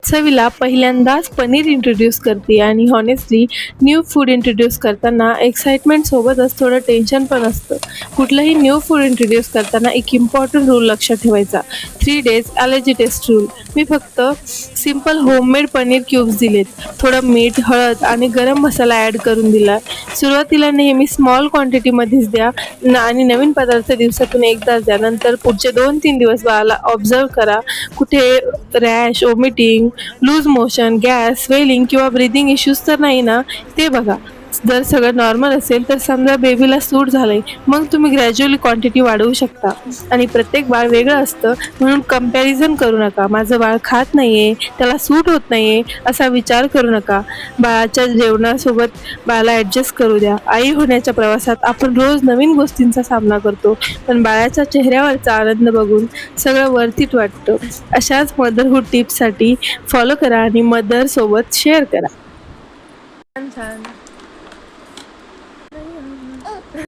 चवीला पहिल्यांदाच पनीर इंट्रोड्यूस करते आणि हॉनेस्टली न्यू फूड इंट्रोड्यूस करताना एक्साइटमेंट सोबतच थोडं टेन्शन पण असतं. कुठलंही न्यू फूड इंट्रोड्यूस करताना एक इम्पॉर्टंट रूल लक्षात ठेवायचा. 3 days ॲलर्जी टेस्ट रूल. मी फक्त सिंपल होममेड पनीर क्यूब्स दिलेत. थोडं मीठ, हळद आणि गरम मसाला ॲड करून दिला. सुरुवातीला नेहमी स्मॉल क्वांटिटीमध्येच द्या आणि नवीन पदार्थ दिवसातून एकदाच द्या. नंतर पुढचे 2-3 दिवस बाळाला ऑब्झर्व करा. कुठे rash, vomiting, loose motion, gas, swelling किंवा ब्रीदिंग इश्यूज तर नाही ना, ते बघा. जर सगळं नॉर्मल असेल तर समजा बेबीला सूट झालंय, मग तुम्ही ग्रॅज्युअली क्वांटिटी वाढवू शकता. आणि प्रत्येक बाळ वेगळं असतं म्हणून कंपॅरिझन करू नका. माझं बाळ खात नाहीये, त्याला सूट होत नाहीये असा विचार करू नका. बाळाच्या जेवणासोबत बाळाला ॲडजस्ट करू द्या. आई होण्याच्या प्रवासात आपण रोज नवीन गोष्टींचा सामना करतो, पण बाळाच्या चेहऱ्यावरचा आनंद बघून सगळं वर्थित वाटतं. अशाच मदरहूड टिप्ससाठी फॉलो करा आणि मदरसोबत शेअर करा. छान छान.